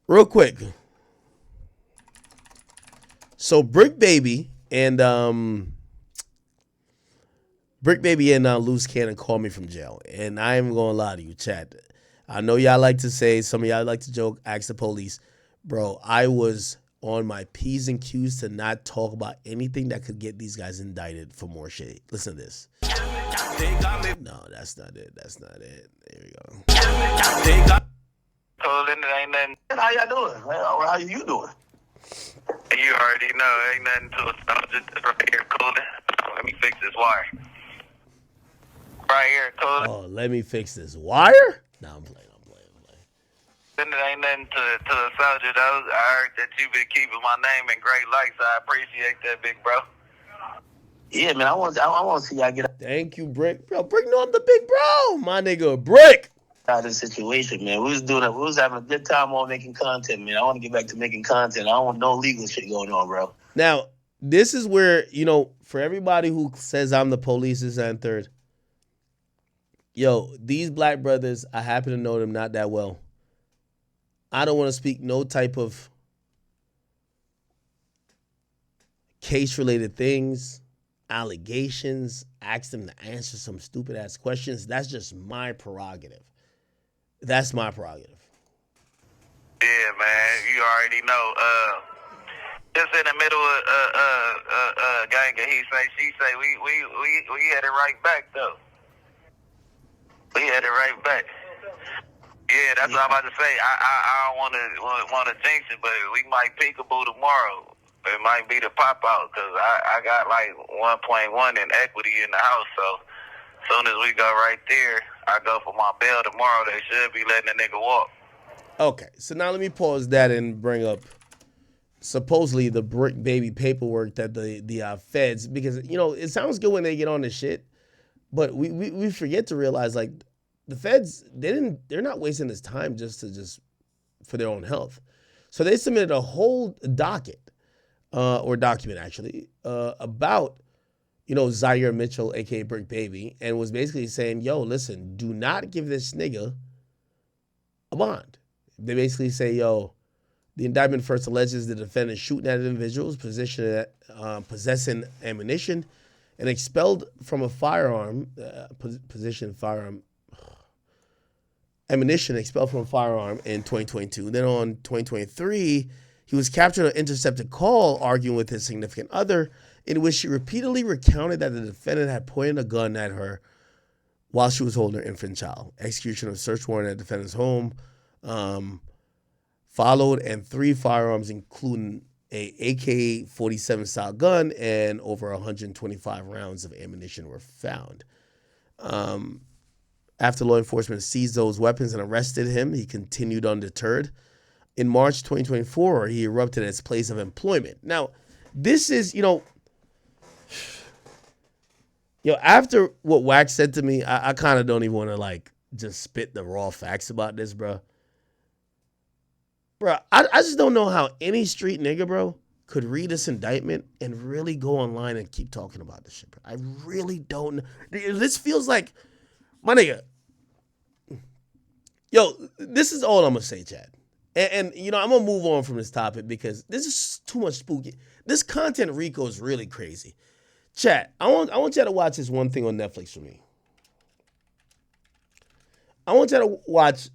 Real quick. So Brick Baby and Loose Cannon called me from jail, and I ain't gonna lie to you, chat. I know y'all like to say, some of y'all like to joke, ask the police, bro. I was on my p's and q's to not talk about anything that could get these guys indicted for more shit. Listen to this. No, that's not it. That's not it. There we go. Colin, it ain't nothing. How y'all doing? How you doing? You already know, ain't nothing to it. I'm just right here, Colin. Let me fix this wire. Right here, Colin. Oh, let me fix this wire? No, I'm playing. It ain't nothing to a soldier, though. I heard that you've been keeping my name in great lights. I appreciate that, big bro. Yeah, man, I want to see y'all get Thank you, Brick. Bro, Brick know I'm the big bro. My nigga, Brick. out of this situation, man. We was having a good time on making content, man. I want to get back to making content. I don't want no legal shit going on, bro. Now, this is where, for everybody who says I'm the police, this and third, these black brothers, I happen to know them not that well. I don't want to speak no type of case-related things, allegations, ask them to answer some stupid-ass questions. That's just my prerogative. That's my prerogative. Yeah, man, you already know. Just in the middle of gang of he say, she say, we had it right back, though. We had it right back. Yeah, that's what I'm about to say. I don't want to jinx it, but we might peekaboo tomorrow. It might be the pop out because I got like 1.1 in equity in the house. So as soon as we go right there, I go for my bail tomorrow. They should be letting the nigga walk. Okay, so now let me pause that and bring up supposedly the Brick Baby paperwork that the feds, because it sounds good when they get on this shit, but we forget to realize, like, the feds, they're not wasting this time just for their own health. So they submitted a whole docket, or document actually, about, Zaire Mitchell, aka Brick Baby, and was basically saying, yo, listen, do not give this nigga a bond. They basically say, yo, the indictment first alleges the defendant shooting at individuals, possessing ammunition, and expelled from a firearm, ammunition expelled from a firearm in 2022. Then on 2023, he was captured on an intercepted call arguing with his significant other, in which she repeatedly recounted that the defendant had pointed a gun at her while she was holding her infant child. Execution of a search warrant at the defendant's home followed, and 3 firearms, including a AK-47 style gun and over 125 rounds of ammunition, were found. After law enforcement seized those weapons and arrested him, he continued undeterred. In March 2024, he erupted at his place of employment. Now, this is, after what Wax said to me, I kind of don't even want to, just spit the raw facts about this, bro. Bro, I just don't know how any street nigga, bro, could read this indictment and really go online and keep talking about this shit, bro. I really don't know. This feels like, my nigga, this is all I'm going to say, Chad. And I'm going to move on from this topic because this is too much spooky. This content Rico is really crazy. Chad, I want you to watch this one thing on Netflix for me. I want you to watch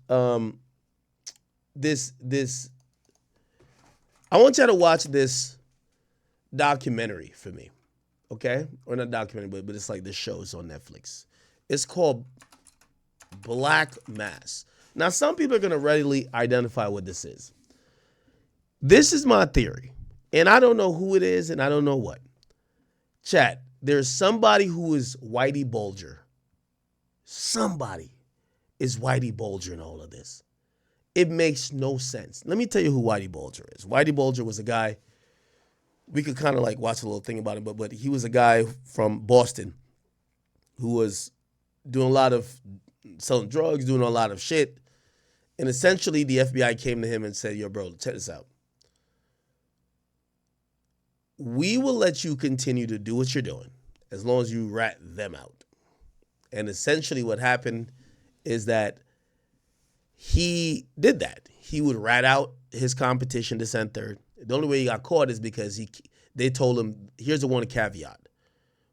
I want you to watch this documentary for me, okay? Or not documentary, but it's like this show is on Netflix. It's called Black Mass. Now, some people are going to readily identify what this is. This is my theory, and I don't know who it is, and I don't know what. Chat, there's somebody who is Whitey Bulger. Somebody is Whitey Bulger in all of this. It makes no sense. Let me tell you who Whitey Bulger is. Whitey Bulger was a guy, we could kind of watch a little thing about him, but he was a guy from Boston who was doing a lot of selling drugs, doing a lot of shit. And essentially the FBI came to him and said, yo, bro, check this out. We will let you continue to do what you're doing as long as you rat them out. And essentially what happened is that he did that. He would rat out his competition to send third. The only way he got caught is because they told him, here's the one caveat.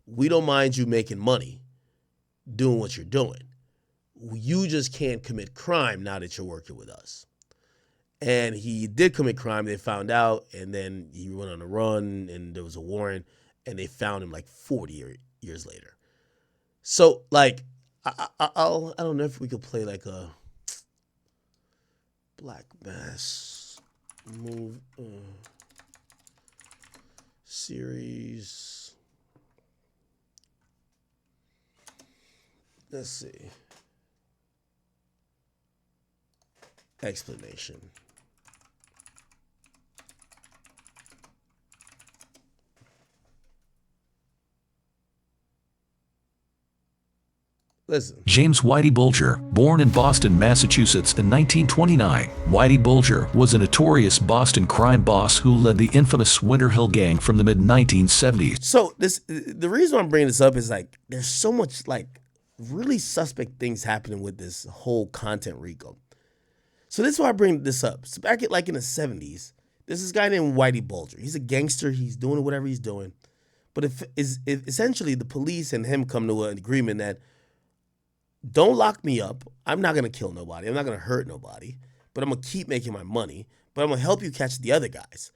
We don't mind you making money doing what you're doing. You just can't commit crime now that you're working with us. And he did commit crime. They found out, and then he went on a run, and there was a warrant, and they found him like 40 years later. So, like, I don't know if we could play like a Black Mass move series. Let's see. Explanation. Listen. James Whitey Bulger, born in Boston, Massachusetts in 1929. Whitey Bulger was a notorious Boston crime boss who led the infamous Winter Hill Gang from the mid-1970s. So the reason I'm bringing this up is like there's so much like really suspect things happening with this whole content RICO. So this is why I bring this up. So back in the 70s, there's this guy named Whitey Bulger. He's a gangster. He's doing whatever he's doing. But if essentially the police and him come to an agreement that don't lock me up. I'm not going to kill nobody. I'm not going to hurt nobody. But I'm going to keep making my money. But I'm going to help you catch the other guys.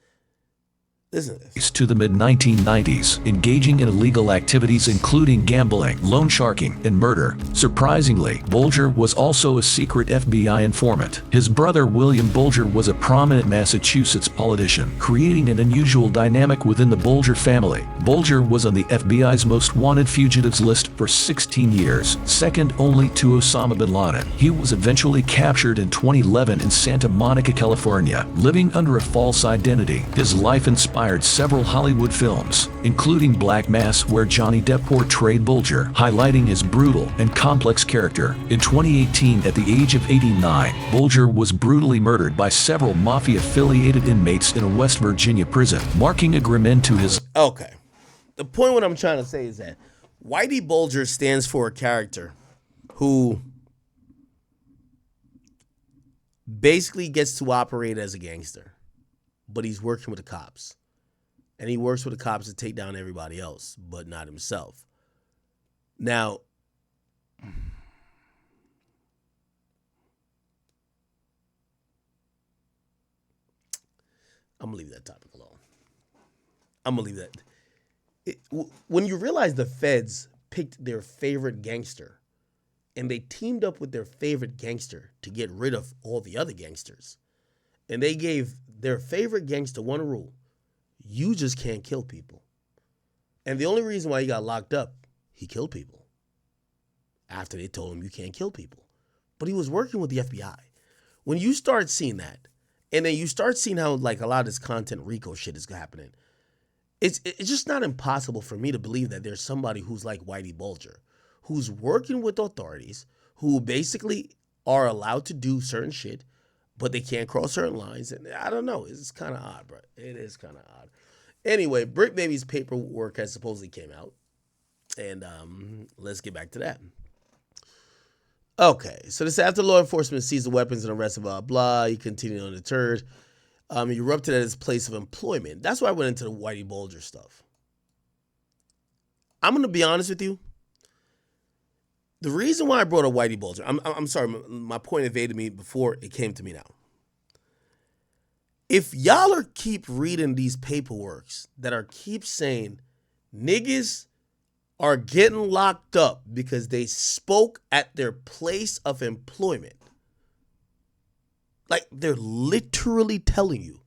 Listen to this. To the mid-1990s, engaging in illegal activities including gambling, loan sharking, and murder. Surprisingly, Bulger was also a secret FBI informant. His brother William Bulger was a prominent Massachusetts politician, creating an unusual dynamic within the Bulger family. Bulger was on the FBI's most wanted fugitives list for 16 years, second only to Osama bin Laden. He was eventually captured in 2011 in Santa Monica, California, living under a false identity. His life inspired several Hollywood films, including Black Mass, where Johnny Depp portrayed Bulger, highlighting his brutal and complex character. In 2018, at the age of 89, Bulger was brutally murdered by several mafia-affiliated inmates in a West Virginia prison, marking a grim end to his... Okay. The point what I'm trying to say is that Whitey Bulger stands for a character who basically gets to operate as a gangster, but he's working with the cops. And he works with the cops to take down everybody else, but not himself. Now, I'm going to leave that topic alone. I'm going to leave that. When you realize the feds picked their favorite gangster and they teamed up with their favorite gangster to get rid of all the other gangsters, and they gave their favorite gangster one rule: you just can't kill people. And the only reason why he got locked up, he killed people after they told him you can't kill people. But he was working with the FBI. When you start seeing that, and then you start seeing how like a lot of this content RICO shit is happening, it's just not impossible for me to believe that there's somebody who's like Whitey Bulger, who's working with authorities, who basically are allowed to do certain shit, but they can't cross certain lines. And I don't know. It's kind of odd, bro. It is kind of odd. Anyway, BRICC Baby's paperwork has supposedly came out. And let's get back to that. Okay, so this after law enforcement seized the weapons and arrested blah, blah. He continued undeterred. He erupted at his place of employment. That's why I went into the Whitey Bulger stuff. I'm going to be honest with you. The reason why I brought up Whitey Bulger, I'm sorry, my point evaded me before it came to me now. If y'all are keep reading these paperworks that are keep saying niggas are getting locked up because they spoke at their place of employment, like they're literally telling you,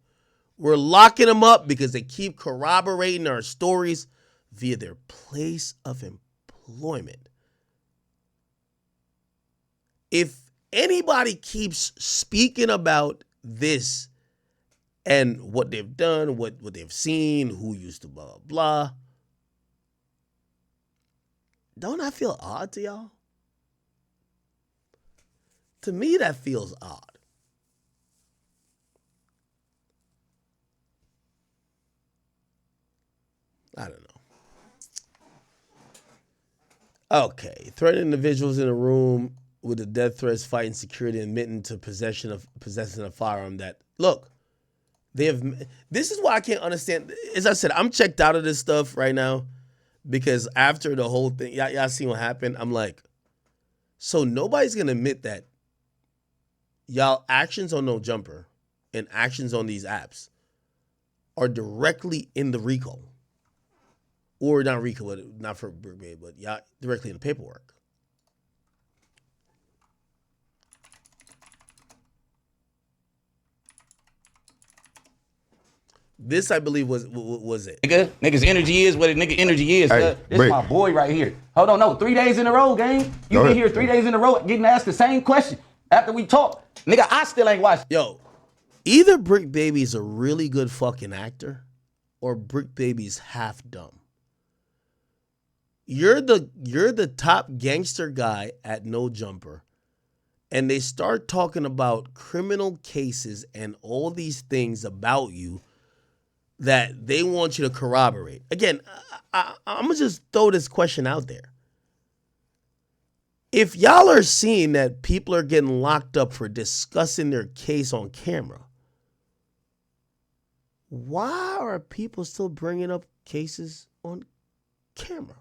we're locking them up because they keep corroborating our stories via their place of employment. If anybody keeps speaking about this and what they've done, what they've seen, who used to blah, blah, blah, don't that feel odd to y'all? To me, that feels odd. I don't know. Okay, threatening individuals in a room with the death threats, fighting security, admitting to possessing a firearm. That look, they have. This is why I can't understand. As I said, I'm checked out of this stuff right now because after the whole thing, y'all seen what happened. I'm like, so nobody's gonna admit that y'all actions on No Jumper and actions on these apps are directly in the RICO, or not RICO, but not for BRICC, but y'all directly in the paperwork. This, I believe, was it. Nigga's energy is what a nigga energy is. Hey, this is my boy right here. Hold on, no, 3 days in a row, gang. You been here 3 days in a row getting asked the same question after we talk. Nigga, I still ain't watched. Yo, either BRICC Baby's a really good fucking actor or BRICC Baby's half dumb. You're the top gangster guy at No Jumper, and they start talking about criminal cases and all these things about you that they want you to corroborate. Again, I'm going to just throw this question out there. If y'all are seeing that people are getting locked up for discussing their case on camera, why are people still bringing up cases on camera?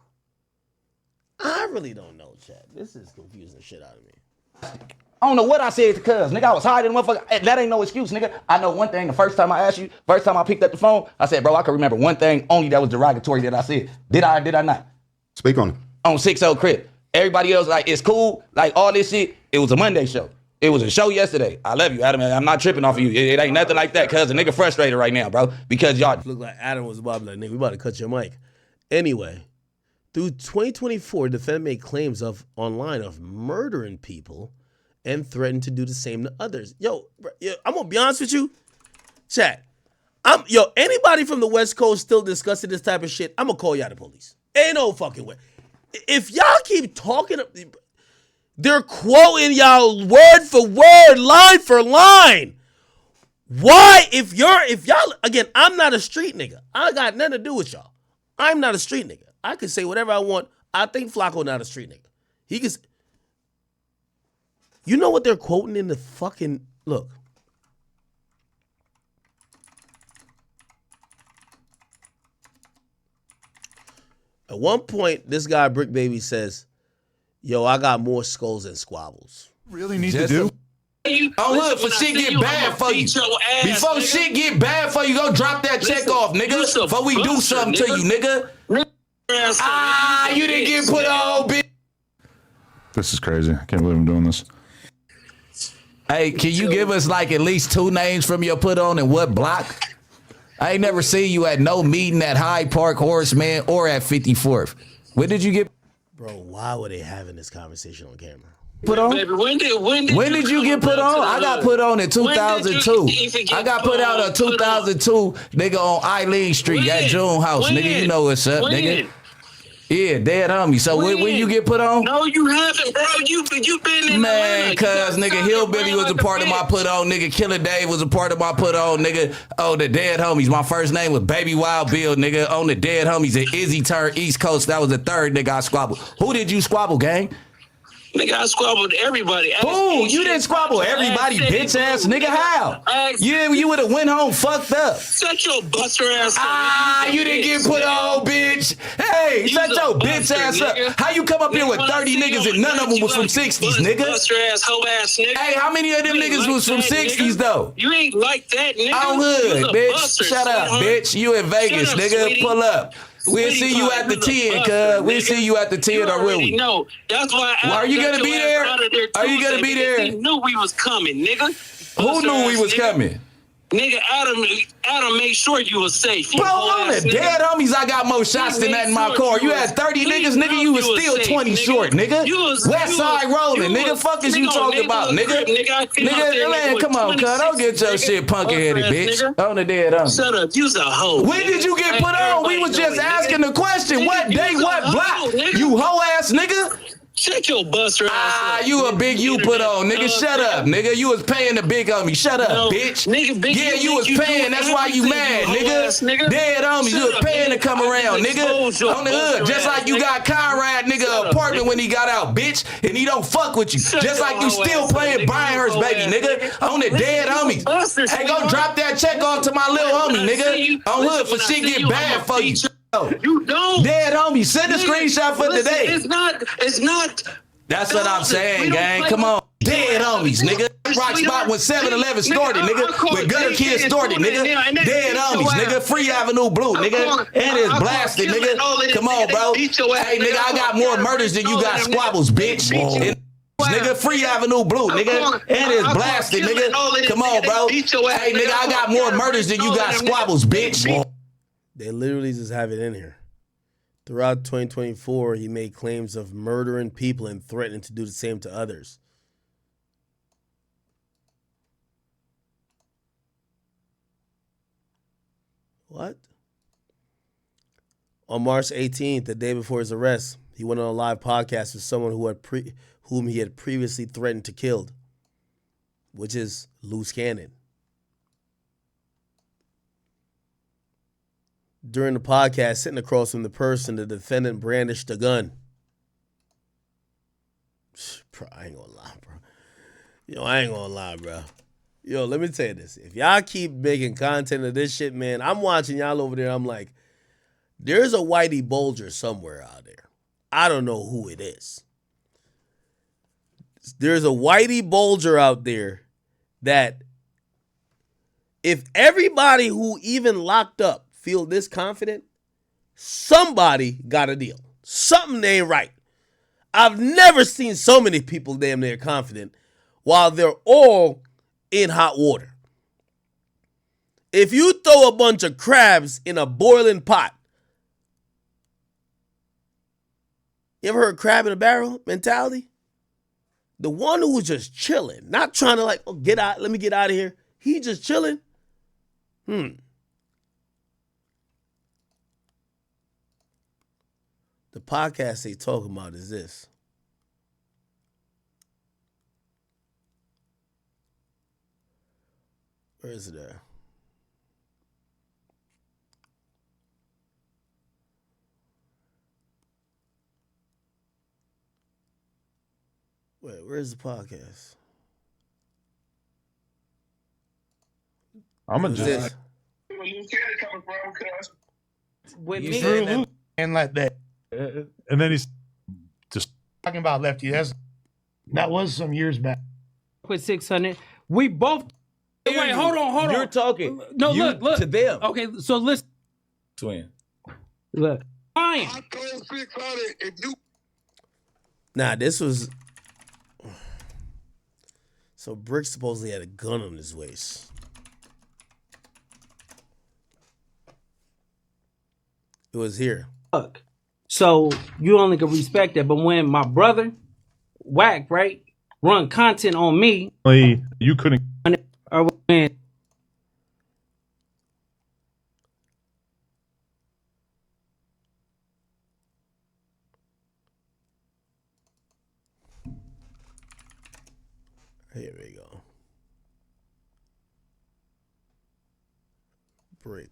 I really don't know, Chad. This is confusing the shit out of me. I don't know what I said to cuz. Nigga, I was hiding, motherfucker. That ain't no excuse, nigga. I know one thing. The first time I asked you, first time I picked up the phone, I said, bro, I can remember one thing only that was derogatory that I said. Did I or did I not? Speak on it. On 6-0 Crip. Everybody else, like, it's cool. Like, all this shit, it was a Monday show. It was a show yesterday. I love you, Adam. I'm not tripping off of you. It ain't nothing like that, cuz the nigga frustrated right now, bro. Because y'all look like Adam was about to be like, nigga, we about to cut your mic. Anyway, through 2024, defendant made claims of online of murdering people and threatened to do the same to others. Yo, I'm gonna be honest with you, chat. Anybody from the West Coast still discussing this type of shit, I'm gonna call y'all the police. Ain't no fucking way. If y'all keep talking, they're quoting y'all word for word, line for line. Why, if y'all, again, I'm not a street nigga. I got nothing to do with y'all. I'm not a street nigga. I can say whatever I want. I think Flacco not a street nigga. He can. You know what they're quoting in the fucking look. At one point, this guy BRICC Baby says, "Yo, I got more skulls than squabbles." Really need to do. Oh, look, for shit get bad for you. Before shit get bad for you, go drop that check off, nigga. Before we do something to you, nigga. You didn't get put on, bitch. This is crazy. I can't believe I'm doing this. Hey, can you give us like at least 2 names from your put on and what block? I ain't never seen you at no meeting at Hyde Park, Horseman, or at 54th. When did you get? Bro, why were they having this conversation on camera? Put on? Baby, when did you get put on? I got put on in 2002. I got put out in 2002, nigga, on Eileen Street at June House. Nigga, you know what's up, nigga. Yeah, dead homie. So when you get put on? No, you haven't, bro. You been in man, cuz nigga Hillbilly was a part of my put on. Nigga Killer Dave was a part of my put on. Nigga, oh, the Dead Homies. My first name was Baby Wild Bill, nigga. On the Dead Homies at Izzy turned East Coast. That was the third nigga I squabbled. Who did you squabble, gang? Nigga, I squabbled everybody. Who? You didn't squabble everybody, bitch ass nigga. How? You would have went home fucked up. Shut your buster ass up. You didn't get put on, bitch. Hey, shut your bitch ass up. How you come up here with 30 niggas and none of them was from 60s, nigga? Buster ass, hoe ass nigga. Hey, how many of them niggas was from 60s though? You ain't like that, nigga. I'm hood, bitch. Shut up, bitch. You in Vegas, nigga. Pull up. We'll see you at the 10, cuz. We'll see you at the 10, or will we? No, that's why. Are you gonna be there? Are you gonna be there? He knew we was coming, nigga. Who knew we was coming? Nigga, Adam made sure you was safe. Bro, on the Dead Homies, I got more shots than that in my car. You had 30 niggas, nigga, you was still 20 short, nigga. West side rolling, nigga. Fuck is you talking about, nigga? Nigga, man, come on, cuz. Don't get your shit punky-headed, bitch. On the Dead Homies. Shut up, you's a hoe. When did you get put on? We was just asking the question. What day, what block? You hoe-ass nigga? Shut your buster ass up. You a big you put on, nigga. Shut up, nigga. You was paying the big homie. Shut up, bitch. Nigga, big yeah, you was paying. That's why you mad, nigga. Dead homies, you was paying to come around, nigga. On the hood, just like you got Conrad, nigga, apartment when he got out, bitch, and he don't fuck with you. Just like you still playing Brianhurst, baby, nigga. On the dead homies. Hey, go drop that check off to my little homie, nigga. On hood for shit get bad for you. You don't. Dead homie, send a screenshot for today. It's not. That's what I'm saying, gang. Come on. Dead homies, nigga. Rock spot when 7-Eleven started, nigga. When Gutter Kids started, nigga. Dead homies, nigga. Free Avenue Blue, nigga. And it's blasted, nigga. Come on, bro. Hey, nigga, I got more murders than you got squabbles, bitch. Nigga, Free Avenue Blue, nigga. And it's blasted, nigga. Come on, bro. Hey, nigga, I got more murders than you got squabbles, bitch. They literally just have it in here. Throughout 2024, he made claims of murdering people and threatening to do the same to others. What? On March 18th, the day before his arrest, he went on a live podcast with someone whom he had previously threatened to kill, which is Loose Cannon. During the podcast, sitting across from the person, the defendant brandished a gun. Bro, I ain't gonna lie, bro. I ain't gonna lie, bro. Let me tell you this. If y'all keep making content of this shit, man, I'm watching y'all over there. I'm like, there's a Whitey Bulger somewhere out there. I don't know who it is. There's a Whitey Bulger out there that if everybody who even locked up feel this confident, somebody got a deal. Something ain't right. I've never seen so many people damn near confident while they're all in hot water. If you throw a bunch of crabs in a boiling pot, you ever heard crab in a barrel mentality? The one who was just chilling, not trying to like, oh, get out, let me get out of here. He just chilling. The podcast they talking about is this. Where is it at? Wait, where's the podcast? I'm gonna just. With me and like that. And then he's just Talking about Lefty, that was some years back. With 600, we both. Wait, hold on. You're talking. No, look to them. Okay, so listen. Twin. Look, I told 600 if you. Nah, this was. So BRICC supposedly had a gun on his waist. It was here. Fuck. So you only can respect that, but when my brother, Whack, right, run content on me, you couldn't. or when Here we go. BRICC.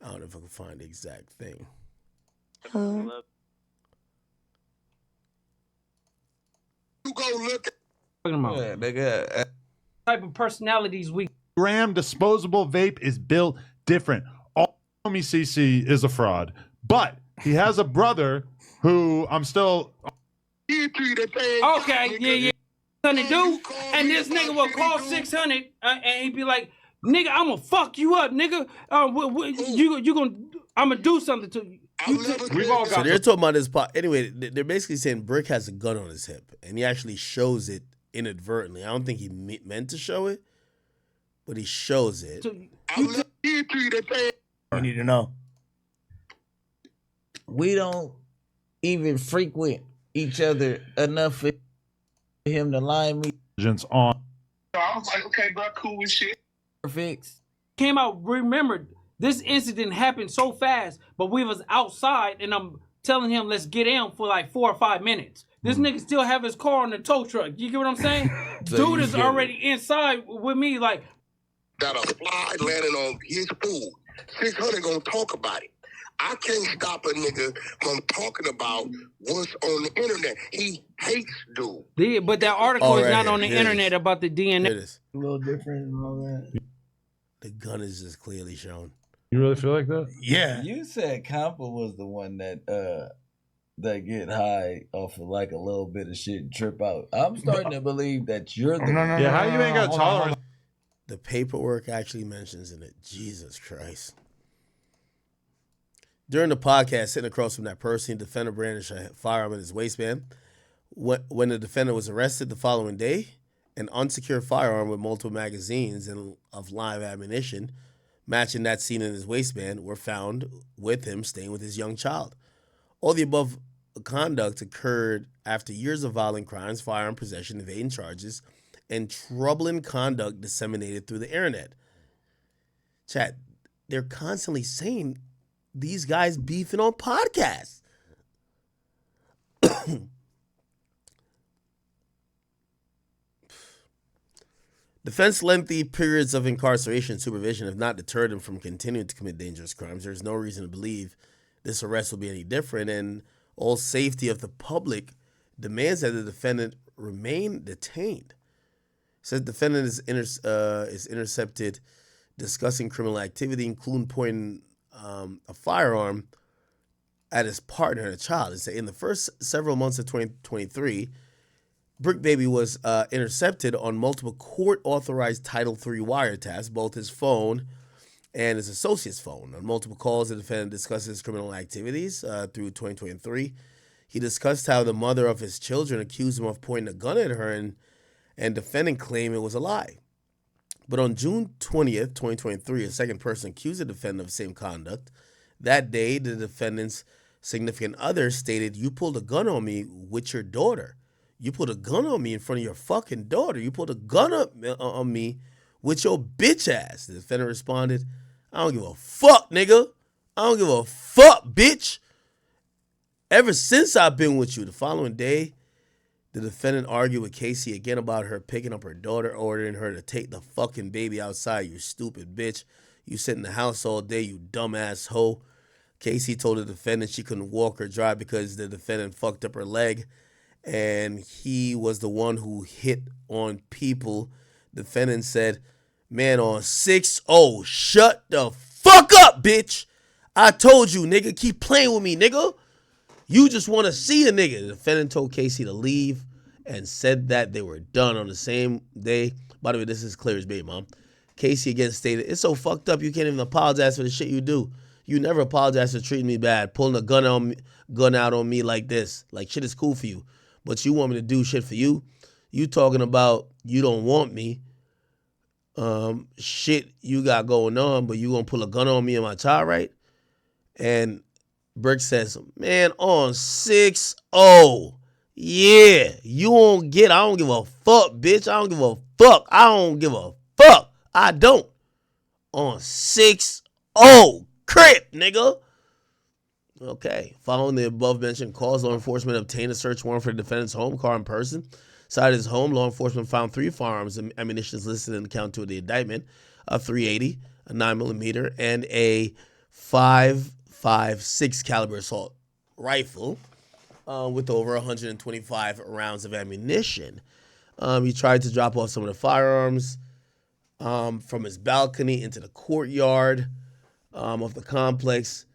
I don't know if I can find the exact thing. You go look. talking about Nigga. type of personalities we Gram disposable vape is built different. All homie CC is a fraud, but he has a brother who I'm still. okay, yeah. 600 do, and this nigga will call 600 and he'd be like, nigga, I'ma fuck you up, nigga. You gonna, I'ma do something to you. We've all So got. they're talking about this pot. Anyway, they're basically saying BRICC has a gun on his hip, and he actually shows it inadvertently. I don't think he meant to show it, but he shows it. You need to know. We don't even frequent each other enough for him to line me. On. I was like, okay, bro, cool with shit. Fix. Came out, remember, this incident happened so fast, but we was outside, and I'm telling him, let's get in for like 4 or 5 minutes. This nigga still have his car on the tow truck. You get what I'm saying? Dude is already inside with me, like. That a fly landing on his food. 600 gonna talk about it. I can't stop a nigga from talking about what's on the internet. He hates dude. But that article is right not here. on the Here it internet is. about the DNA. Here it is. A little different and all that. The gun is just clearly shown. You really feel like that? Yeah. You said Compa was the one that get high off of like a little bit of shit and trip out. I'm starting to believe that you're the one. Yeah, how you ain't got tolerance? The paperwork actually mentions in it. Jesus Christ. During the podcast, sitting across from that person, the defendant brandished a firearm in his waistband. When the defendant was arrested the following day, an unsecured firearm with multiple magazines and of live ammunition matching that seen in his waistband were found with him staying with his young child. All the above conduct occurred after years of violent crimes, firearm possession, evading charges, and troubling conduct disseminated through the internet. Chat, they're constantly saying these guys beefing on podcasts. Defense lengthy periods of incarceration and supervision have not deterred him from continuing to commit dangerous crimes. There's no reason to believe this arrest will be any different, and all safety of the public demands that the defendant remain detained. Says defendant is intercepted discussing criminal activity, including pointing a firearm at his partner and a child. It said in the first several months of 2023, Brick Baby was intercepted on multiple court-authorized Title III wiretaps, both his phone and his associate's phone. On multiple calls, the defendant discussed his criminal activities through 2023. He discussed how the mother of his children accused him of pointing a gun at her, and defendant claimed it was a lie. But on June 20th, 2023, a second person accused the defendant of the same conduct. That day, the defendant's significant other stated, "You pulled a gun on me with your daughter. You pulled a gun on me in front of your fucking daughter. You pulled a gun on me with your bitch ass." The defendant responded, "I don't give a fuck, nigga. I don't give a fuck, bitch. Ever since I've been with you." The following day, the defendant argued with Casey again about her picking up her daughter, ordering her to take the fucking baby outside. "You stupid bitch. You sit in the house all day, you dumbass hoe." Casey told the defendant she couldn't walk or drive because the defendant fucked up her leg, and he was the one who hit on people. Defendant said, "Man, on 6-0, shut the fuck up, bitch. I told you, nigga, keep playing with me, nigga. You just want to see a nigga." The defendant told Casey to leave and said that they were done on the same day. By the way, this is clear as day, Mom. Casey again stated, "It's so fucked up you can't even apologize for the shit you do. You never apologize for treating me bad, pulling a gun out on me like this. Like, shit is cool for you. But you want me to do shit for you? You talking about you don't want me. Shit you got going on, but you gonna pull a gun on me and my child, right?" And Brick says, "Man, on 6-0. Yeah, you won't get, I don't give a fuck, bitch. I don't give a fuck. I don't give a fuck. I don't. On 6-0. Crip, nigga." Okay. Following the above-mentioned calls, law enforcement obtained a search warrant for the defendant's home, car, and person. Inside his home, law enforcement found 3 firearms and ammunition listed in count 2 of the indictment, a .380, a 9mm, and a .556 caliber assault rifle with over 125 rounds of ammunition. He tried to drop off some of the firearms from his balcony into the courtyard of the complex.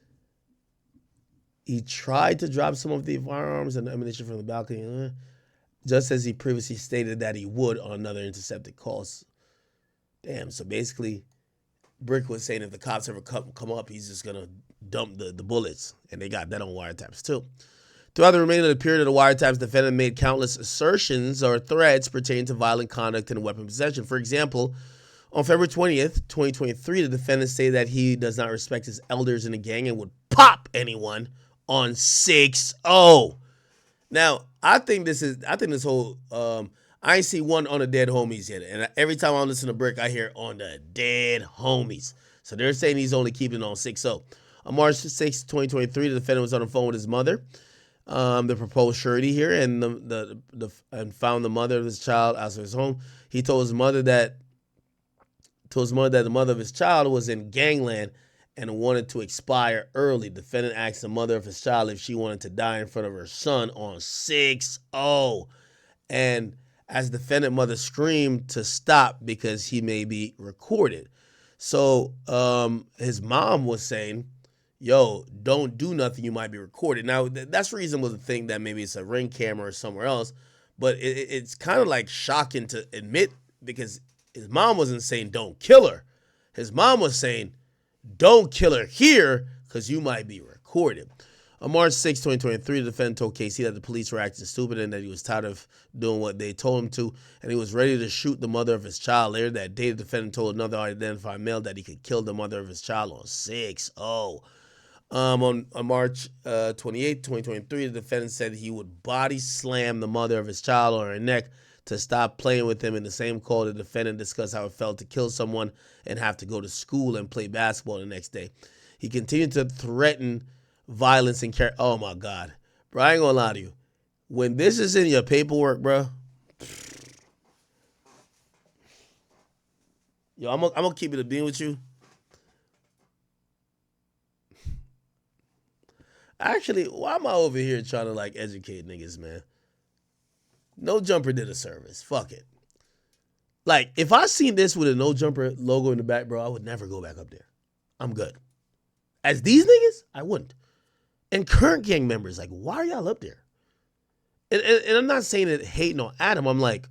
He tried to drop some of the firearms and ammunition from the balcony, just as he previously stated that he would on another intercepted call. Damn, so basically, Brick was saying if the cops ever come up, he's just going to dump the bullets, and they got that on wiretaps too. Throughout the remainder of the period of the wiretaps, the defendant made countless assertions or threats pertaining to violent conduct and weapon possession. For example, on February 20th, 2023, the defendant stated that he does not respect his elders in the gang and would pop anyone on 6-0. Now, I think this whole I ain't see one on the dead homies yet. And every time I listen to Brick, I hear on the dead homies. So they're saying he's only keeping it on 6-0. On March 6, 2023, the defendant was on the phone with his mother, the proposed surety here, and and found the mother of his child outside his home. He told his mother that the mother of his child was in gangland and wanted to expire early. The defendant asked the mother of his child if she wanted to die in front of her son on 6-0. And as the defendant mother screamed to stop because he may be recorded. So his mom was saying, yo, don't do nothing, you might be recorded. Now, that's reasonable to think that maybe it's a Ring camera or somewhere else, but it's kind of like shocking to admit, because his mom wasn't saying don't kill her. His mom was saying don't kill her here because you might be recorded. On March 6, 2023, the defendant told Casey that the police were acting stupid and that he was tired of doing what they told him to, and he was ready to shoot the mother of his child. Later that day, the defendant told another unidentified male that he could kill the mother of his child on 6-0. On March 28, 2023, the defendant said he would body slam the mother of his child on her neck to stop playing with him. In the same call, the defendant discussed how it felt to kill someone and have to go to school and play basketball the next day. He continued to threaten violence and care. Oh my God, bro, I ain't gonna lie to you. When this is in your paperwork, bro, yo, I'm gonna keep it a bean with you. Actually, why am I over here trying to like educate niggas, man? No Jumper did a service. Fuck it. Like, if I seen this with a No Jumper logo in the back, bro, I would never go back up there. I'm good. As these niggas, I wouldn't. And current gang members, like, why are y'all up there? And I'm not saying it hating on Adam. I'm like,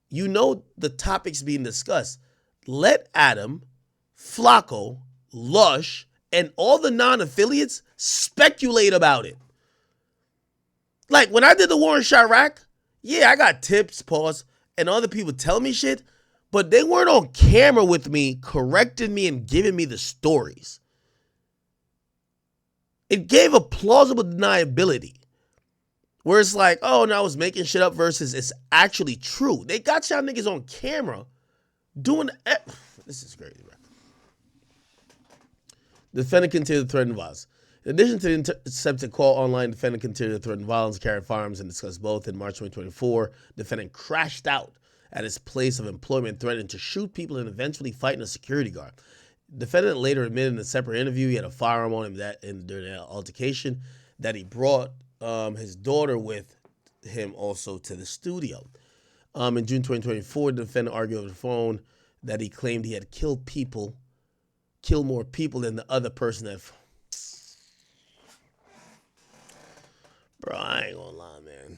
you know the topics being discussed. Let Adam, Flacco, Lush, and all the non-affiliates speculate about it. Like, when I did the war in Chirac, yeah, I got tips, and other people tell me shit, but they weren't on camera with me, correcting me and giving me the stories. It gave a plausible deniability. Where it's like, oh, no, I was making shit up versus it's actually true. They got y'all niggas on camera doing... This is crazy, bro. The defendant continued to threaten violence. In addition to the intercepted call online, the defendant continued to threaten violence, carry firearms, and discuss both. In March 2024, the defendant crashed out at his place of employment, threatening to shoot people and eventually fighting a security guard. The defendant later admitted in a separate interview he had a firearm on him during that altercation, that he brought his daughter with him also to the studio. In June 2024, the defendant argued over the phone that he claimed he had killed more people than the other person that... Bro, I ain't gonna lie, man.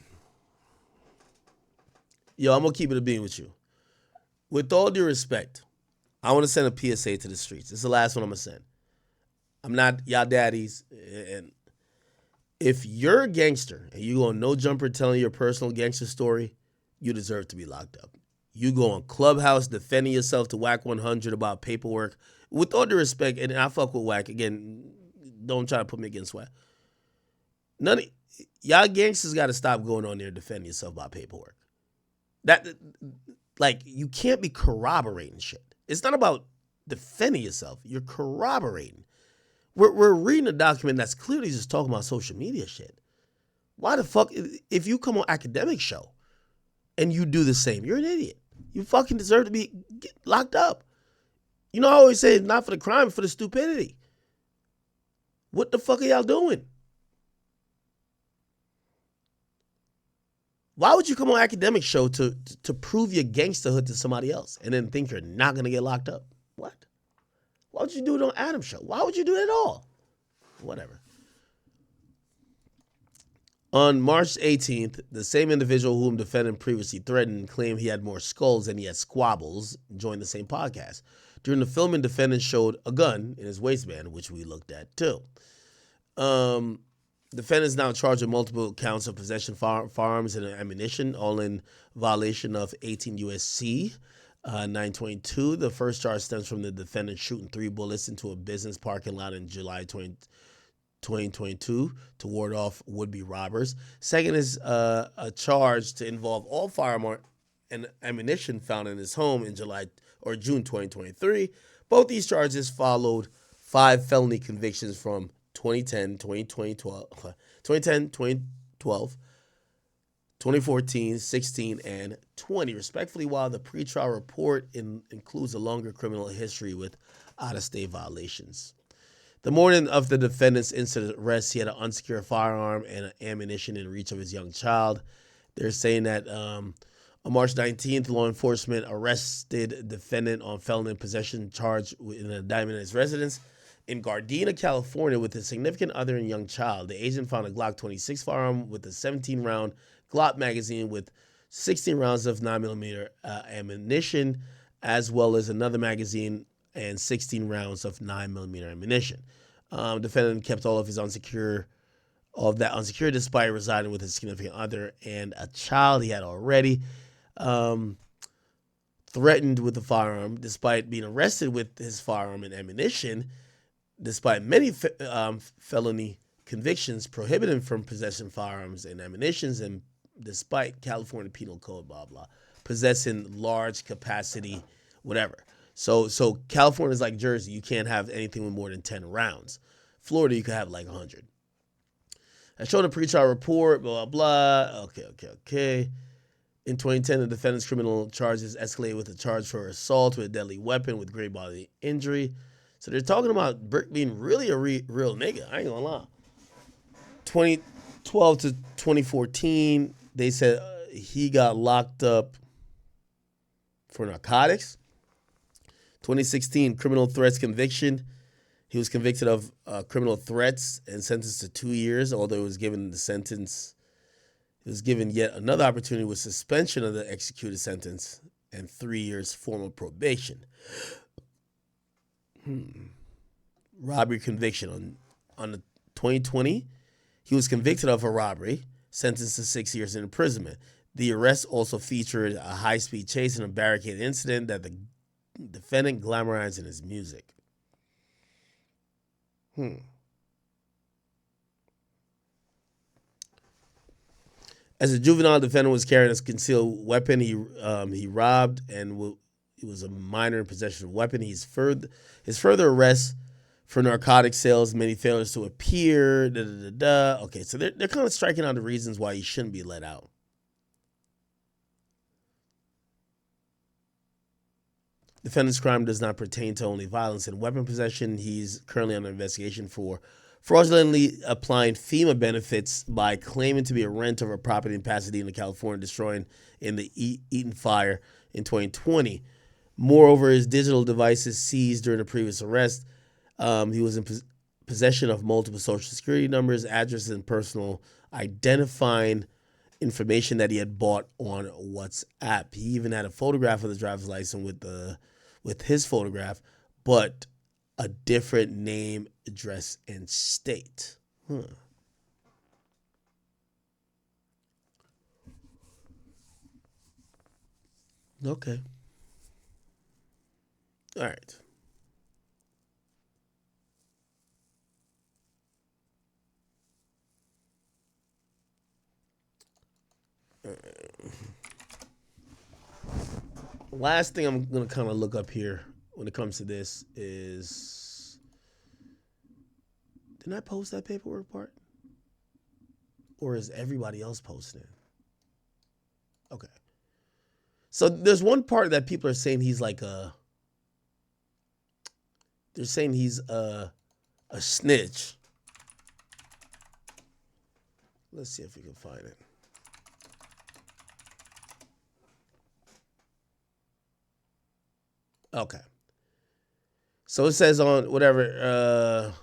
Yo, I'm gonna keep it a bean with you. With all due respect, I want to send a PSA to the streets. This is the last one I'm gonna send. I'm not y'all daddies, and if you're a gangster and you go on No Jumper telling your personal gangster story, you deserve to be locked up. You go on Clubhouse defending yourself to Whack 100 about paperwork. With all due respect, and I fuck with Whack, again, don't try to put me against Whack. None of y'all gangsters got to stop going on there defending yourself about paperwork. That, like, you can't be corroborating shit. It's not about defending yourself. You're corroborating. We're reading a document that's clearly just talking about social media shit. Why the fuck, if you come on Akademiks show and you do the same, you're an idiot. You fucking deserve to be locked up. You know, I always say it's not for the crime, for the stupidity. What the fuck are y'all doing? Why would you come on Akademiks show to prove your gangsterhood to somebody else and then think you're not going to get locked up? What? Why would you do it on Adam's show? Why would you do it at all? Whatever. On March 18th, the same individual whom defendant previously threatened claimed he had more skulls than he had squabbles joined the same podcast. During the filming, defendant showed a gun in his waistband, which we looked at too. Defendant is now charged with multiple counts of possession of firearms and ammunition, all in violation of 18 U.S.C. 922. The first charge stems from the defendant shooting 3 bullets into a business parking lot in July 20. 2022 to ward off would-be robbers. Second is a charge to involve all firearm and ammunition found in his home in June 2023. Both these charges followed 5 felony convictions from 2010, 2014, 16, and 20, respectively, while the pretrial report includes a longer criminal history with out-of-state violations. The morning of the defendant's incident arrest, he had an unsecured firearm and ammunition in reach of his young child. They're saying that on March 19th, law enforcement arrested defendant on felony possession charge in an indictment at his residence in Gardena, California, with a significant other and young child. The agent found a Glock 26 firearm with a 17-round Glock magazine with 16 rounds of 9mm ammunition, as well as another magazine and 16 rounds of 9mm ammunition. Defendant kept all of that unsecured despite residing with his significant other and a child he had already. Threatened with the firearm despite being arrested with his firearm and ammunition, despite many felony convictions prohibiting from possessing firearms and ammunitions, and despite California Penal Code, blah, blah, possessing large capacity, whatever. So California is like Jersey. You can't have anything with more than 10 rounds. Florida, you could have like 100. I showed a pretrial report, blah, blah, blah. Okay. In 2010, the defendant's criminal charges escalated with a charge for assault with a deadly weapon with great bodily injury. So they're talking about BRICC being really a real nigga. I ain't gonna lie. 2012 to 2014, they said he got locked up for narcotics. 2016, criminal threats conviction. He was convicted of criminal threats and sentenced to 2 years, although he was given the sentence. He was given yet another opportunity with suspension of the executed sentence and 3 years formal probation. Robbery conviction. On the 2020, he was convicted of a robbery, sentenced to 6 years in imprisonment. The arrest also featured a high-speed chase and a barricade incident that the defendant glamorized in his music. As a juvenile, defendant was carrying a concealed weapon. He robbed and he was a minor in possession of a weapon. His further arrest for narcotic sales, many failures to appear. Okay, so they're kind of striking out the reasons why he shouldn't be let out. Defendant's crime does not pertain to only violence and weapon possession. He's currently under investigation for fraudulently applying FEMA benefits by claiming to be a renter of a property in Pasadena, California, destroying in the Eaton fire in 2020. Moreover, his digital devices seized during the previous arrest. He was in possession of multiple social security numbers, addresses, and personal identifying information that he had bought on WhatsApp. He even had a photograph of the driver's license with his photograph, but a different name, address, and state. Okay. All right. Last thing I'm going to kind of look up here when it comes to this is, didn't I post that paperwork part? Or is everybody else posting it? Okay. So there's one part that people are saying he's like they're saying he's a snitch. Let's see if we can find it. Okay. So it says on whatever,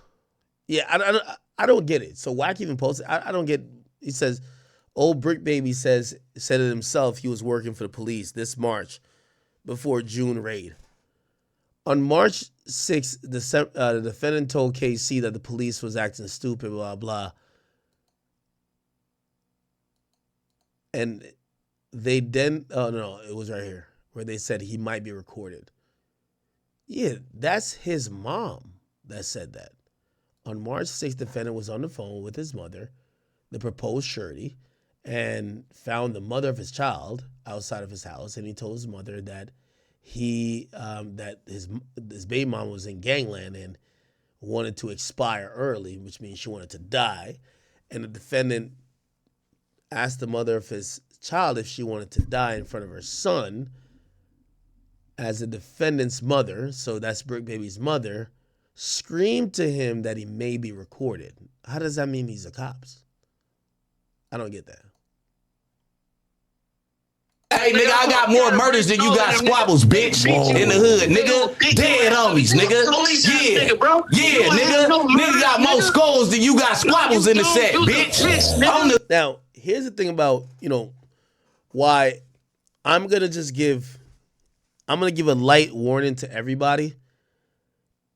I don't get it. So Wack even posted, I don't get, he says, old Brick Baby said it himself he was working for the police this March before June raid. On March 6th, the defendant told KC that the police was acting stupid, blah, blah. And they then, oh no, it was right here, where they said he might be recorded. Yeah, that's his mom that said that. On March 6th, the defendant was on the phone with his mother, the proposed surety, and found the mother of his child outside of his house. And he told his mother that that his baby mom was in gangland and wanted to expire early, which means she wanted to die. And the defendant asked the mother of his child if she wanted to die in front of her son. As the defendant's mother, so that's BRICC Baby's mother, screamed to him that he may be recorded. How does that mean he's a cops? I don't get that. Hey, nigga, I got more murders than you got squabbles, bitch. In the hood, nigga. Dead homies, nigga. Yeah. Yeah, nigga. Nigga got more skulls than you got squabbles in the set, bitch. Now, here's the thing about, why I'm going to give a light warning to everybody.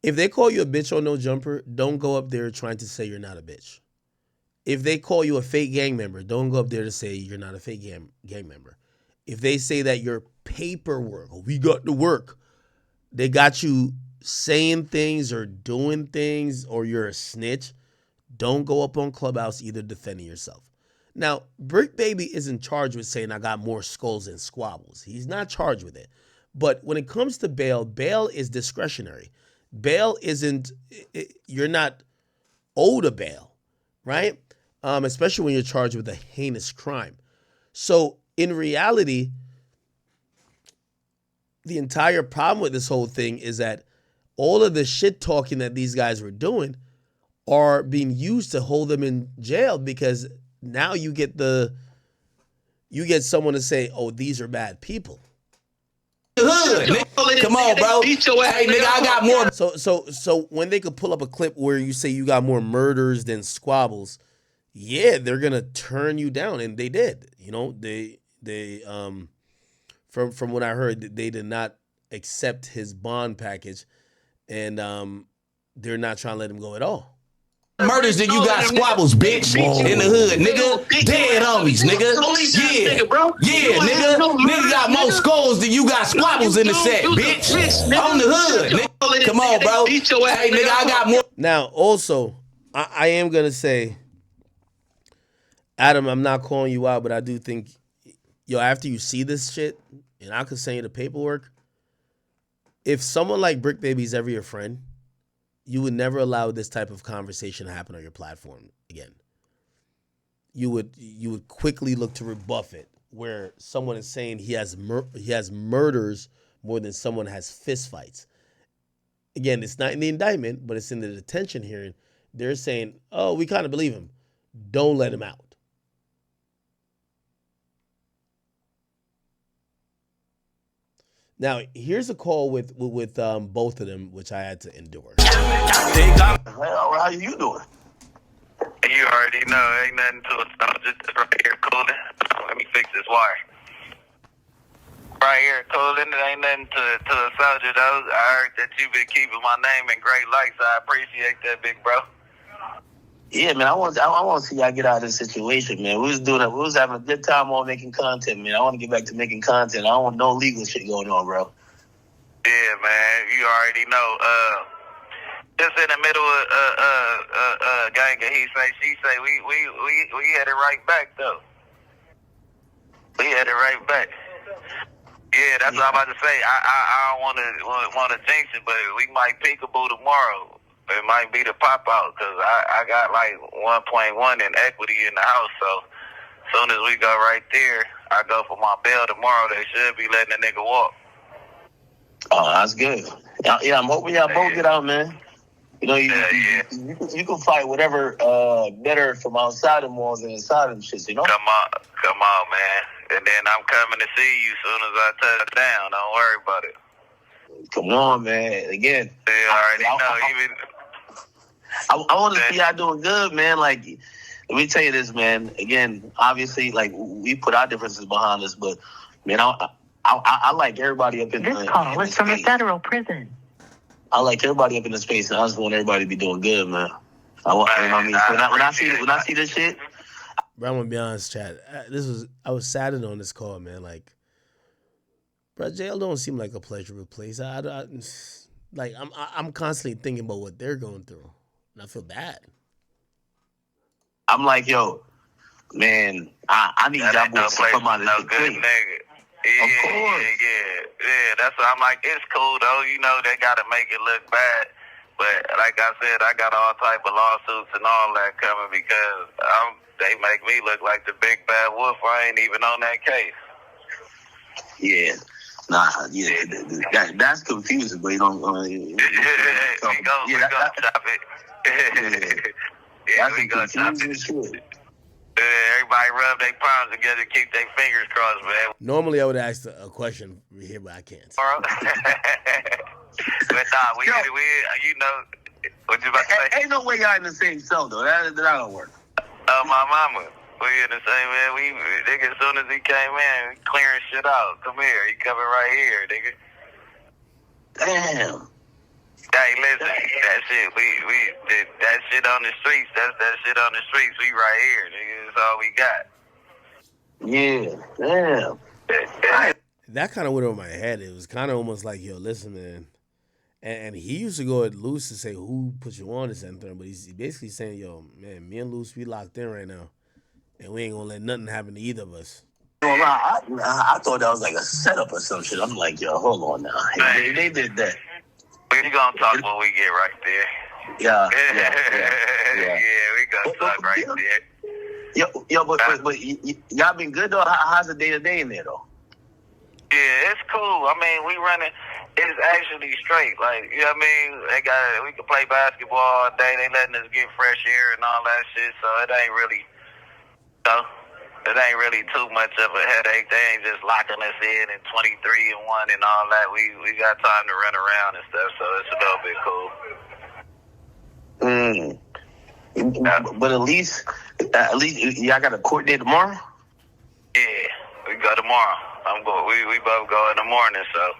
If they call you a bitch on No Jumper, don't go up there trying to say you're not a bitch. If they call you a fake gang member, don't go up there to say you're not a fake gang member. If they say that your paperwork, we got the work, they got you saying things or doing things, or you're a snitch, don't go up on Clubhouse either defending yourself. Now, BRICC Baby isn't charged with saying I got more skulls than squabbles. He's not charged with it. But when it comes to bail, bail is discretionary. Bail isn't, you're not owed a bail, right? Especially when you're charged with a heinous crime. So in reality, the entire problem with this whole thing is that all of the shit talking that these guys were doing are being used to hold them in jail, because now you get someone to say, oh, these are bad people. Hood. Come on, bro. Hey, nigga, I got more. So when they could pull up a clip where you say you got more murders than squabbles, yeah, they're gonna turn you down, and they did. They from what I heard, they did not accept his bond package, and they're not trying to let him go at all. Murders than you got squabbles, bitch. In the hood, nigga. Dead homies, nigga. Yeah. Yeah, nigga. Nigga got more skulls than you got squabbles in the set, bitch. On the hood, nigga. Come on, bro. Hey, nigga, I got more. Now, also, I am gonna say, Adam, I'm not calling you out, but I do think, after you see this shit, and I could send you the paperwork, if someone like BRICC Baby is ever your friend, you would never allow this type of conversation to happen on your platform again. You would quickly look to rebuff it, where someone is saying he has murders more than someone has fistfights. Again, it's not in the indictment, but it's in the detention hearing. They're saying, oh, we kind of believe him. Don't let him out. Now, here's a call with both of them, which I had to endure. How you doing? You already know, ain't nothing to it. I'm just right here cooling. Let me fix this wire. Right here cooling. It ain't nothing to a soldier, though. I heard that you've been keeping my name in great light, so I appreciate that, big bro. Yeah, man, I want to see y'all get out of this situation, man. We was having a good time on making content, man. I want to get back to making content. I don't want no legal shit going on, bro. Yeah, man, you already know. Just in the middle of gang, he say, she say, we had it right back though. We had it right back. Yeah, that's what I'm about to say. I don't want to jinx it, but we might peekaboo tomorrow. It might be the pop out, because I got like 1.1 in equity in the house. So as soon as we go right there, I go for my bail tomorrow. They should be letting the nigga walk. Oh, that's good. Yeah, I'm hoping y'all both get out, man. You can fight whatever better from outside the walls and inside them shits, Come on, man. And then I'm coming to see you as soon as I touch down. Don't worry about it. Come on, man. Again. They already know. I want to see y'all doing good, man. Like, let me tell you this, man. Again, obviously, like, we put our differences behind us, but, man, I like everybody up in the space. This call is from a federal prison. I like everybody up in the space, and I just want everybody to be doing good, man. When I see this shit. Bro, I'm gonna be honest, Chad. I was saddened on this call, man. Like, bro, jail don't seem like a pleasurable place. I'm constantly thinking about what they're going through. And I feel bad. I'm like, yo, man, I need y'all boys to come out of this good nigga. Yeah, of course. Yeah. That's why I'm like, it's cool though. You know, they gotta make it look bad. But like I said, I got all type of lawsuits and all that coming because they make me look like the big bad wolf. I ain't even on that case. Yeah. That's confusing, but you don't. We gonna chop it. We gonna chop it. Everybody rub their palms together, keep their fingers crossed, man. Normally, I would ask a question here, but I can't. But nah, we you know, what you about to say? Ain't no way y'all in the same cell though. That don't work. My mama. We in the same, man. Nigga, as soon as he came in, clearing shit out. Come here. He coming right here, nigga. Damn. Hey, listen, that shit, that shit on the streets, that's that shit on the streets. We right here, nigga. That's all we got. Yeah, damn. That kind of went over my head. It was kind of almost like, yo, listen, man. And he used to go at Luce to say, who put you on this and but he's basically saying, yo, man, me and Luce, we locked in right now. And we ain't gonna let nothing happen to either of us. Well, I thought that was like a setup or some shit. I'm like, yo, hold on now. They did that. We gonna talk when we get right there. Yeah. We gonna talk right there. Yo, but y'all been good though. How's the day to day in there though? Yeah, it's cool. I mean, we running. It's actually straight. Like, you know what I mean? We can play basketball all day. They letting us get fresh air and all that shit. So it ain't really too much of a headache. They ain't just locking us in 23-1 and all that. We got time to run around and stuff, so it's a little bit cool. But at least y'all got a court day tomorrow? Yeah, we go tomorrow. We both go in the morning, so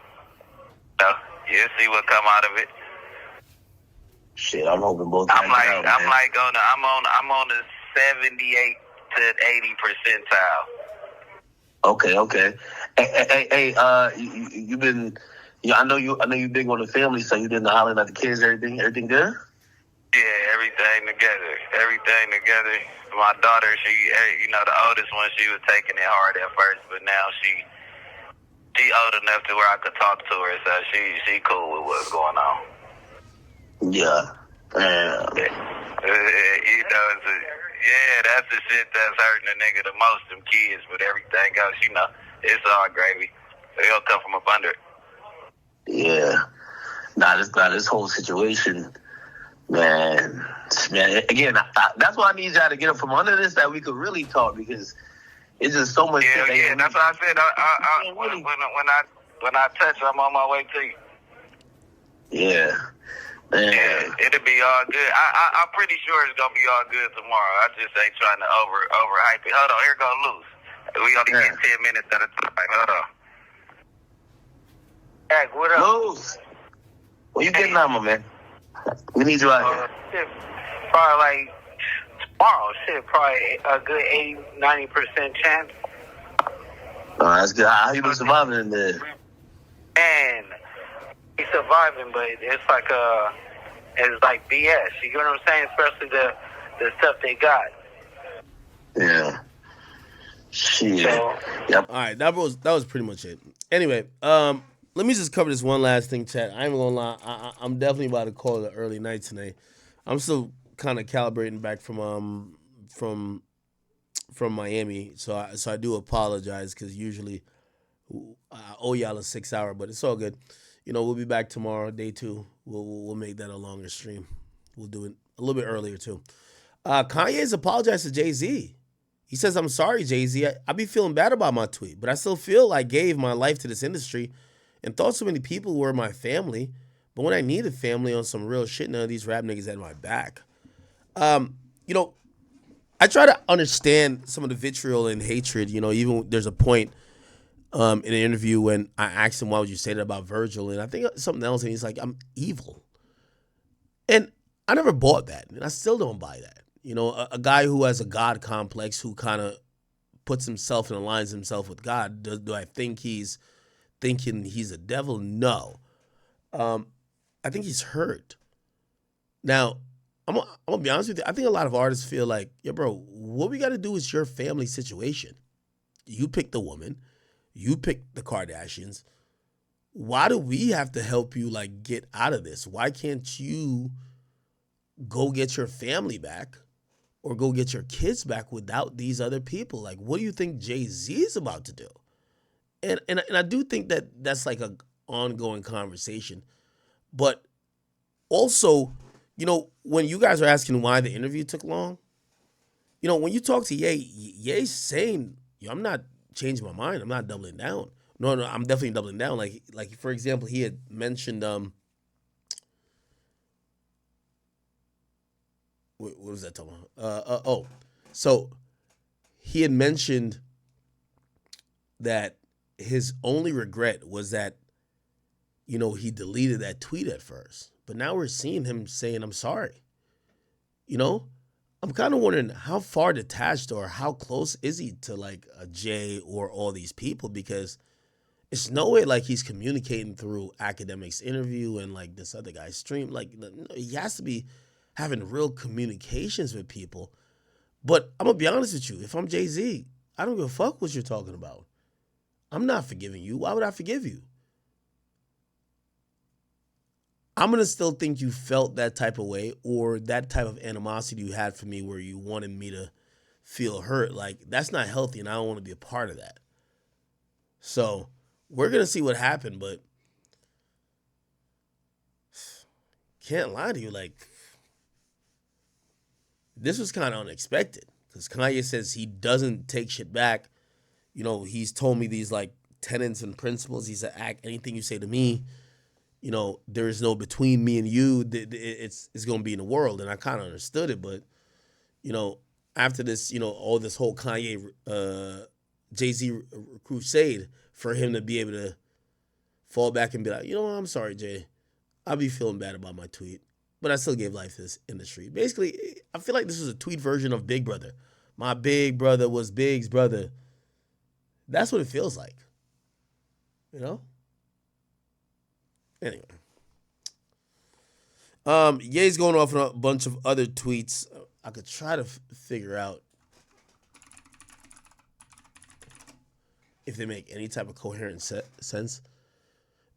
you'll see what come out of it. Shit, I'm hoping both. I'm on the 78 to 80 percentile. Okay. Hey, you've been. I know you big on the family, so you didn't holler at the kids. Everything good? Yeah, everything together. My daughter, the oldest one, she was taking it hard at first, but now she old enough to where I could talk to her, so she cool with what's going on. Yeah. That's the shit that's hurting a nigga the most, them kids, but everything else, it's all gravy. They'll come from up under it. Yeah. This whole situation, man, again, that's why I need y'all to get up from under this, that we could really talk, because it's just so much. Yeah, that's what I said. When I touch, I'm on my way to you. Yeah. Man. Yeah, it'll be all good. I'm pretty sure it's gonna be all good tomorrow. I just ain't trying to overhype it. Hold on, here go Luce. We only get 10 minutes at a time. Hold on. Hey, what up? Luce, where you getting on, my man? We need you out here. Probably like tomorrow. Probably a good 80-90% chance. That's good. How you been surviving in there? Man, he's surviving, but it's like BS. You know what I'm saying? Especially the stuff they got. Yeah. Shit. So, yep. All right, that was pretty much it. Anyway, let me just cover this one last thing, chat. I ain't gonna lie, I'm definitely about to call it an early night tonight. I'm still kind of calibrating back from Miami, so I do apologize, because usually I owe y'all a 6 hour, but it's all good. We'll be back tomorrow, day 2. We'll make that a longer stream. We'll do it a little bit earlier too. Kanye's apologized to Jay-Z. He says, "I'm sorry, Jay-Z. I be feeling bad about my tweet, but I still feel I gave my life to this industry and thought so many people were my family. But when I needed family on some real shit, none of these rap niggas had my back." I try to understand some of the vitriol and hatred. Even there's a point in an interview when I asked him, why would you say that about Virgil? And I think something else, and he's like, I'm evil. And I never bought that, and I still don't buy that. A guy who has a God complex, who kind of puts himself and aligns himself with God, do I think he's thinking he's a devil? No. I think he's hurt. Now, gonna be honest with you. I think a lot of artists feel like, yeah, bro, what we got to do is your family situation. You pick the woman, you pick the Kardashians. Why do we have to help you like get out of this? Why can't you go get your family back or go get your kids back without these other people? Like, what do you think Jay-Z is about to do? And I do think that that's like a ongoing conversation. But also, you know, when you guys are asking why the interview took long, you know, when you talk to Ye, Ye's saying, yo, I'm not changing my mind. I'm not doubling down. No, I'm definitely doubling down. Like for example, he had mentioned what was that talking about? So he had mentioned that his only regret was that, you know, he deleted that tweet at first. But now we're seeing him saying, I'm sorry. You know, I'm kind of wondering how far detached or how close is he to like a Jay or all these people, because it's no way like he's communicating through Akademiks interview and like this other guy's stream. Like he has to be having real communications with people. But I'm gonna be honest with you. If I'm Jay-Z, I don't give a fuck what you're talking about. I'm not forgiving you. Why would I forgive you? I'm going to still think you felt that type of way, or that type of animosity you had for me where you wanted me to feel hurt. Like, that's not healthy, and I don't want to be a part of that. So we're going to see what happened, but can't lie to you. Like, this was kind of unexpected because Kanye says he doesn't take shit back. You know, he's told me these like tenets and principles. He said, act anything you say to me, you know, there is no between me and you. It's going to be in the world. And I kind of understood it. But, you know, after this, you know, all this whole Kanye, Jay-Z crusade, for him to be able to fall back and be like, you know what, I'm sorry, Jay. I'll be feeling bad about my tweet. But I still gave life to this industry. Basically, I feel like this was a tweet version of Big Brother. My big brother was Big's brother. That's what it feels like. You know? Anyway. Ye's going off on a bunch of other tweets. I could try to figure out if they make any type of coherent sense.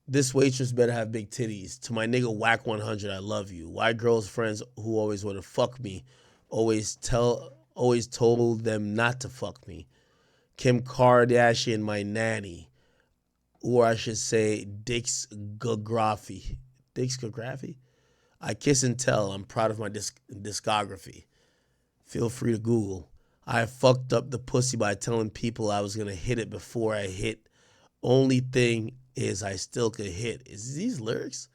This waitress better have big titties. To my nigga Whack 100, I love you. Why girls' friends who always want to fuck me always told them not to fuck me. Kim Kardashian, my nanny. Or I should say, discography. Discography? I kiss and tell. I'm proud of my discography. Feel free to Google. I fucked up the pussy by telling people I was going to hit it before I hit. Only thing is I still could hit. Is these lyrics?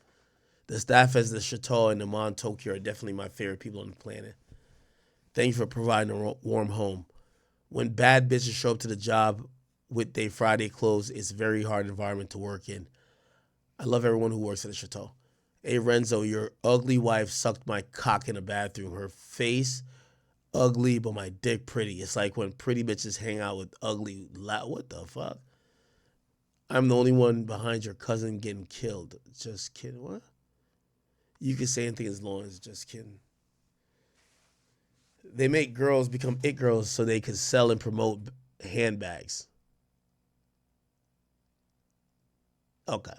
The staff at the Chateau and the Mon Tokyo are definitely my favorite people on the planet. Thank you for providing a warm home. When bad bitches show up to the job with their Friday clothes, it's a very hard environment to work in. I love everyone who works at the Chateau. Hey, Renzo, your ugly wife sucked my cock in the bathroom. Her face, ugly, but my dick pretty. It's like when pretty bitches hang out with ugly, what the fuck? I'm the only one behind your cousin getting killed. Just kidding. What? You can say anything as long as just kidding. They make girls become it girls so they can sell and promote handbags. Okay.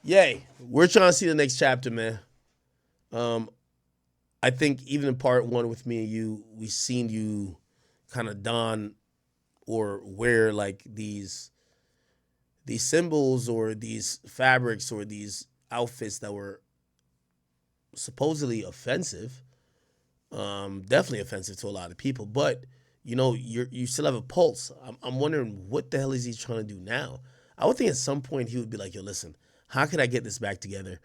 Yay. We're trying to see the next chapter, man. I think even in part one with me and you, we seen you kind of don or wear like these symbols or these fabrics or these outfits that were supposedly offensive. Definitely offensive to a lot of people, but you know, you still have a pulse. I'm wondering what the hell is he trying to do now? I would think at some point he would be like, yo, listen, how can I get this back together?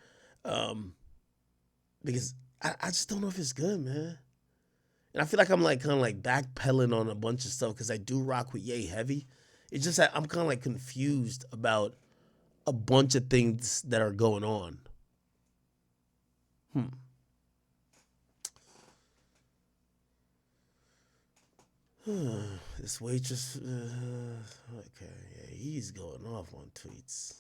Because I just don't know if it's good, man. And I feel like I'm like kind of like backpedaling on a bunch of stuff because I do rock with Ye heavy. It's just that I'm kind of like confused about a bunch of things that are going on. This waitress, okay, yeah, he's going off on tweets.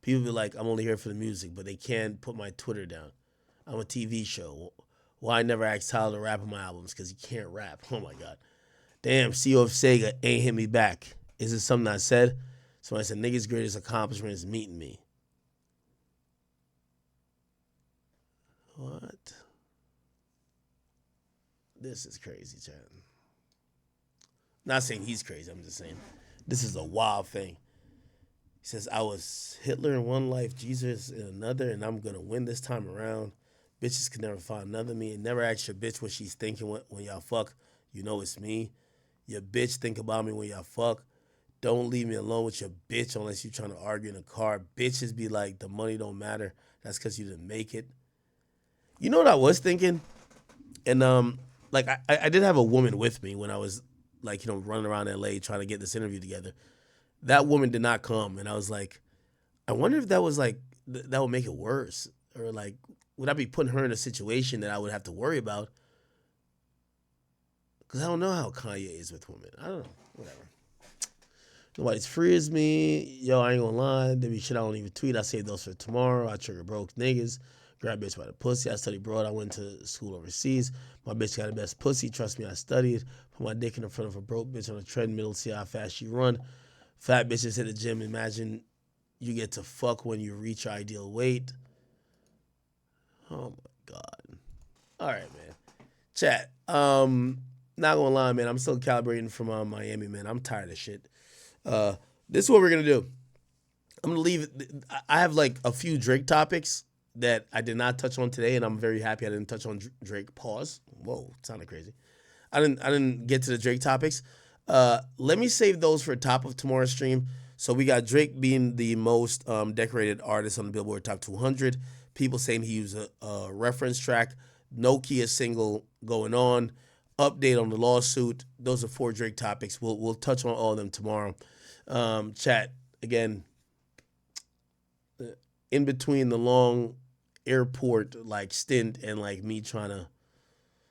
People be like, I'm only here for the music, but they can't put my Twitter down. I'm a TV show. Why I never asked Tyler to rap on my albums? Because he can't rap. Oh my God. Damn, CEO of Sega ain't hit me back. Is it something I said? So I said, niggas' greatest accomplishment is meeting me. What? This is crazy, Chad. Not saying he's crazy. I'm just saying this is a wild thing. He says, I was Hitler in one life, Jesus in another, and I'm going to win this time around. Bitches can never find another me. And never ask your bitch what she's thinking when y'all fuck. You know it's me. Your bitch think about me when y'all fuck. Don't leave me alone with your bitch unless you're trying to argue in a car. Bitches be like, the money don't matter. That's because you didn't make it. You know what I was thinking? And like I did have a woman with me when I was like, you know, running around LA trying to get this interview together. That woman did not come, and I was like, I wonder if that was like that would make it worse, or like would I be putting her in a situation that I would have to worry about? Because I don't know how Kanye is with women. I don't know. Whatever. Nobody's free as me. Yo, I ain't gonna lie. There be shit I don't even tweet. I save those for tomorrow. I trigger broke niggas. Grab bitch by the pussy. I studied abroad. I went to school overseas. My bitch got the best pussy. Trust me, I studied. Put my dick in the front of a broke bitch on a treadmill. See how fast she run. Fat bitches hit the gym. Imagine you get to fuck when you reach your ideal weight. Oh my God. All right, man. Chat. Not gonna lie, man. I'm still calibrating from Miami, man. I'm tired of shit. This is what we're gonna do. I'm gonna leave it. I have like a few Drake topics that I did not touch on today, and I'm very happy I didn't touch on Drake. Pause. Whoa, sounded crazy. I didn't get to the Drake topics. Let me save those for top of tomorrow's stream. So we got Drake being the most decorated artist on the Billboard Top 200. People saying he used a reference track. Nokia single going on. Update on the lawsuit. Those are 4 Drake topics. We'll touch on all of them tomorrow. Chat, again, in between the long airport like stint and like me trying to,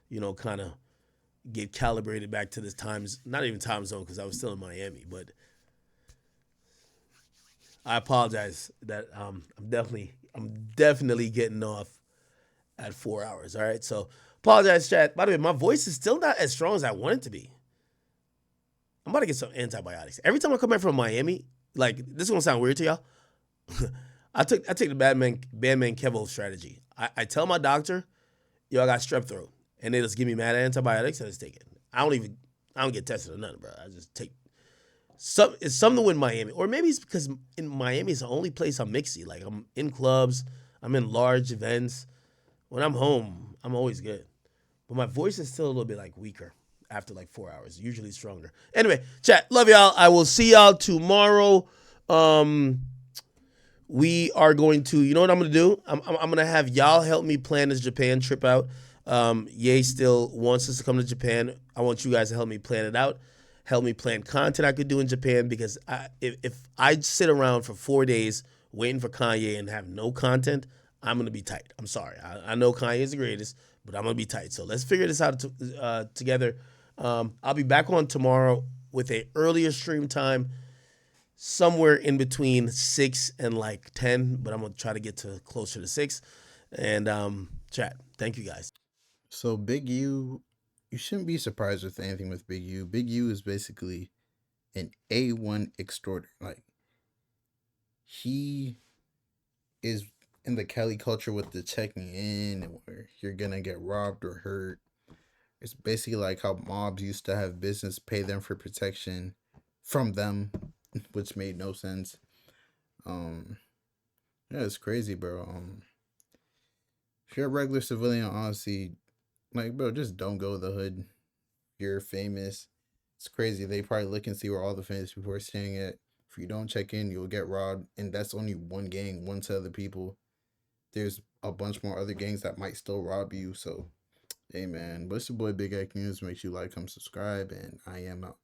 you know, kind of get calibrated back to this times, not even time zone because I was still in Miami, but I apologize that I'm definitely getting off at 4 hours. All right. So apologize, chat. By the way, my voice is still not as strong as I want it to be. I'm about to get some antibiotics. Every time I come back from Miami, like this is gonna sound weird to y'all. I take the Batman Kevo strategy. I tell my doctor, yo, I got strep throat. And they just give me mad antibiotics and I just take it. I don't get tested or nothing, bro. I just take it's something with Miami. Or maybe it's because in Miami it's the only place I'm mixy. Like I'm in clubs, I'm in large events. When I'm home, I'm always good. But my voice is still a little bit like weaker after like 4 hours, usually stronger. Anyway, chat, love y'all. I will see y'all tomorrow. We are going to, you know what I'm going to do? I'm going to have y'all help me plan this Japan trip out. Ye still wants us to come to Japan. I want you guys to help me plan it out. Help me plan content I could do in Japan because if I sit around for 4 days waiting for Kanye and have no content, I'm going to be tight. I'm sorry. I know Kanye is the greatest, but I'm going to be tight. So let's figure this out together. I'll be back on tomorrow with an earlier stream time, somewhere in between 6 and like 10, but I'm going to try to get to closer to 6. And chat, thank you guys. So Big U, you shouldn't be surprised with anything with Big U. Big U is basically an A1 extorter. Like, he is in the Cali culture with the checking in and where you're gonna get robbed or hurt. It's basically like how mobs used to have business pay them for protection from them, which made no sense. Yeah, it's crazy, bro. If you're a regular civilian, honestly, like, bro, just don't go to the hood. You're famous. It's crazy. They probably look and see where all the famous people are staying at. If you don't check in, you'll get robbed. And that's only one gang, one set of the people. There's a bunch more other gangs that might still rob you. So, hey, man. But it's your boy, Big Act News. Make sure you like, comment, subscribe. And I am out.